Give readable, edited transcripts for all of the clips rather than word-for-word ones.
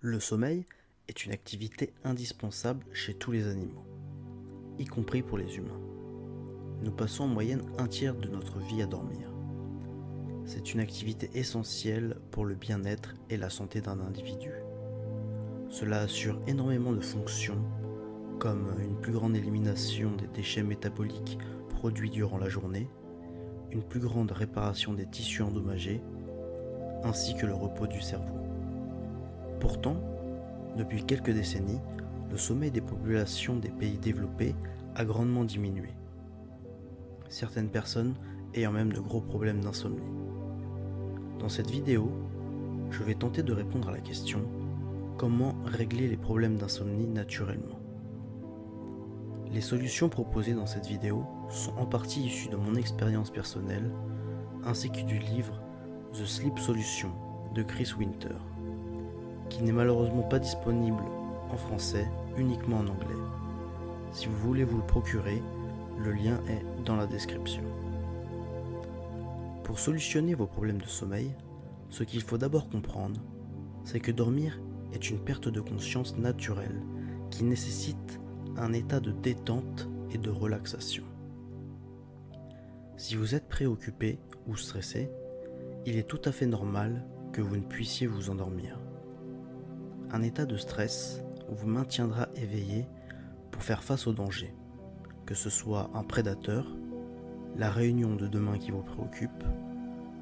Le sommeil est une activité indispensable chez tous les animaux, y compris pour les humains. Nous passons en moyenne un tiers de notre vie à dormir. C'est une activité essentielle pour le bien-être et la santé d'un individu. Cela assure énormément de fonctions, comme une plus grande élimination des déchets métaboliques produits durant la journée, une plus grande réparation des tissus endommagés, ainsi que le repos du cerveau. Pourtant, depuis quelques décennies, le sommeil des populations des pays développés a grandement diminué. Certaines personnes ayant même de gros problèmes d'insomnie. Dans cette vidéo, je vais tenter de répondre à la question: comment régler les problèmes d'insomnie naturellement? Les solutions proposées dans cette vidéo sont en partie issues de mon expérience personnelle, ainsi que du livre The Sleep Solution de Chris Winter, qui n'est malheureusement pas disponible en français, uniquement en anglais. Si vous voulez vous le procurer, le lien est dans la description. Pour solutionner vos problèmes de sommeil, ce qu'il faut d'abord comprendre, c'est que dormir est une perte de conscience naturelle qui nécessite un état de détente et de relaxation. Si vous êtes préoccupé ou stressé, il est tout à fait normal que vous ne puissiez vous endormir. Un état de stress vous maintiendra éveillé pour faire face au danger, que ce soit un prédateur, la réunion de demain qui vous préoccupe,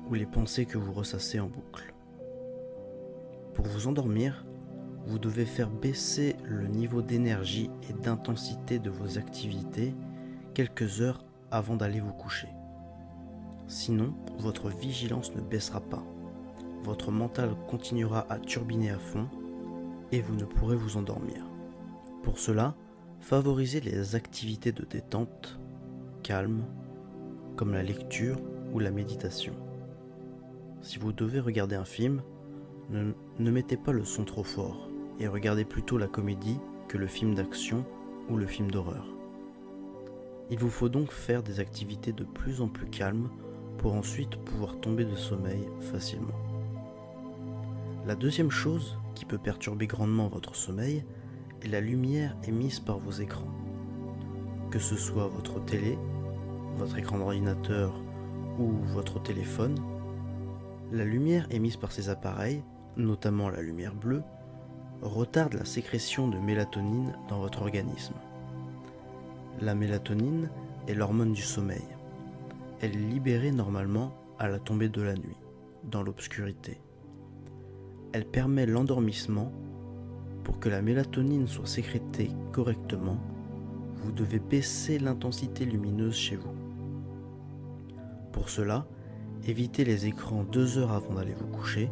ou les pensées que vous ressassez en boucle. Pour vous endormir, vous devez faire baisser le niveau d'énergie et d'intensité de vos activités quelques heures avant d'aller vous coucher. Sinon, votre vigilance ne baissera pas. Votre mental continuera à turbiner à fond et vous ne pourrez vous endormir. Pour cela, favorisez les activités de détente, calme, comme la lecture ou la méditation. Si vous devez regarder un film, ne mettez pas le son trop fort et regardez plutôt la comédie que le film d'action ou le film d'horreur. Il vous faut donc faire des activités de plus en plus calmes pour ensuite pouvoir tomber de sommeil facilement. La deuxième chose qui peut perturber grandement votre sommeil est la lumière émise par vos écrans. Que ce soit votre télé, votre écran d'ordinateur ou votre téléphone, la lumière émise par ces appareils, notamment la lumière bleue, retarde la sécrétion de mélatonine dans votre organisme. La mélatonine est l'hormone du sommeil. Elle est libérée normalement à la tombée de la nuit, dans l'obscurité. Elle permet l'endormissement. Pour que la mélatonine soit sécrétée correctement, vous devez baisser l'intensité lumineuse chez vous. Pour cela, évitez les écrans 2 heures avant d'aller vous coucher.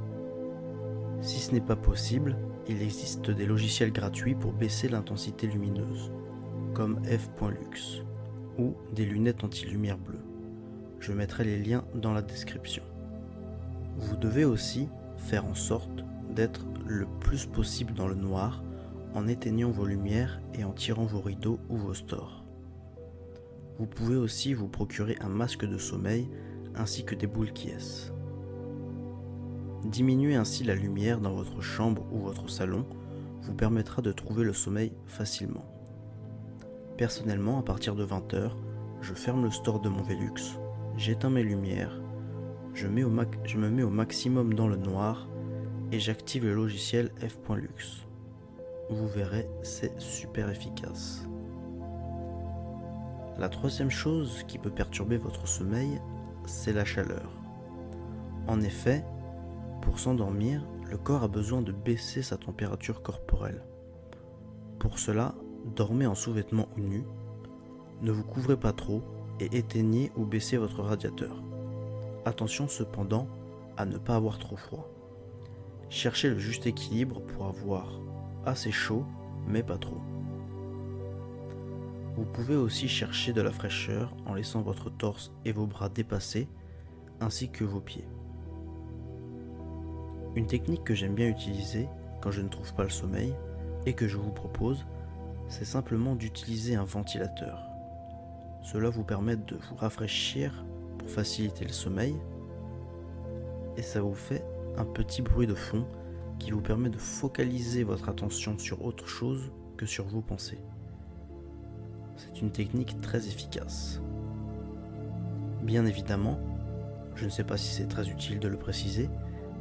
Si ce n'est pas possible, il existe des logiciels gratuits pour baisser l'intensité lumineuse, comme f.lux, ou des lunettes anti-lumière bleue. Je mettrai les liens dans la description. Vous devez aussi faire en sorte d'être le plus possible dans le noir en éteignant vos lumières et en tirant vos rideaux ou vos stores. Vous pouvez aussi vous procurer un masque de sommeil ainsi que des boules Kies. Diminuer ainsi la lumière dans votre chambre ou votre salon vous permettra de trouver le sommeil facilement. Personnellement, à partir de 20 h, je ferme le store de mon Velux, j'éteins mes lumières, je me mets au maximum dans le noir et j'active le logiciel f.lux. Vous verrez, c'est super efficace. La troisième chose qui peut perturber votre sommeil, c'est la chaleur. En effet, pour s'endormir, le corps a besoin de baisser sa température corporelle. Pour cela, dormez en sous-vêtements ou nus, ne vous couvrez pas trop et éteignez ou baissez votre radiateur. Attention cependant à ne pas avoir trop froid. Cherchez le juste équilibre pour avoir assez chaud, mais pas trop. Vous pouvez aussi chercher de la fraîcheur en laissant votre torse et vos bras dépassés, ainsi que vos pieds. Une technique que j'aime bien utiliser quand je ne trouve pas le sommeil, et que je vous propose, c'est simplement d'utiliser un ventilateur. Cela vous permet de vous rafraîchir pour faciliter le sommeil, et ça vous fait un petit bruit de fond qui vous permet de focaliser votre attention sur autre chose que sur vos pensées. C'est une technique très efficace. Bien évidemment, je ne sais pas si c'est très utile de le préciser,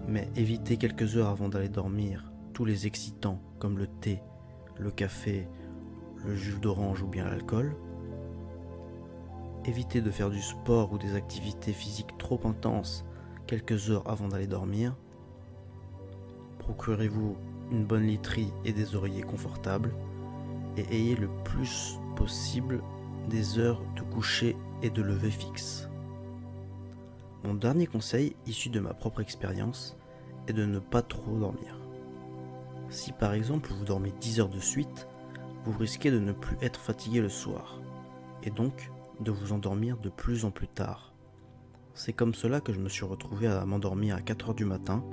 mais évitez quelques heures avant d'aller dormir tous les excitants comme le thé, le café, le jus d'orange ou bien l'alcool. Évitez de faire du sport ou des activités physiques trop intenses quelques heures avant d'aller dormir. Procurez-vous une bonne literie et des oreillers confortables et ayez le plus possible des heures de coucher et de lever fixes. Mon dernier conseil, issu de ma propre expérience, est de ne pas trop dormir. Si par exemple vous dormez 10 heures de suite, vous risquez de ne plus être fatigué le soir, et donc de vous endormir de plus en plus tard. C'est comme cela que je me suis retrouvé à m'endormir à 4 heures du matin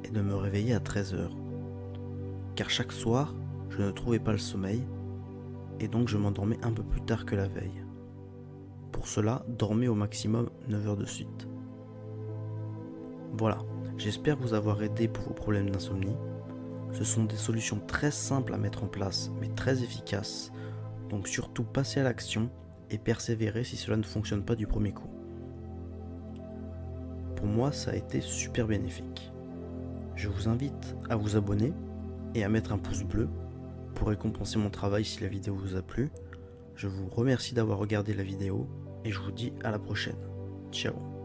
et de me réveiller à 13 heures. Car chaque soir, je ne trouvais pas le sommeil, et donc je m'endormais un peu plus tard que la veille. Pour cela, dormez au maximum 9 heures de suite. Voilà, j'espère vous avoir aidé pour vos problèmes d'insomnie. Ce sont des solutions très simples à mettre en place, mais très efficaces. Donc surtout passez à l'action et persévérez si cela ne fonctionne pas du premier coup. Pour moi, ça a été super bénéfique. Je vous invite à vous abonner et à mettre un pouce bleu pour récompenser mon travail si la vidéo vous a plu. Je vous remercie d'avoir regardé la vidéo et je vous dis à la prochaine. Ciao.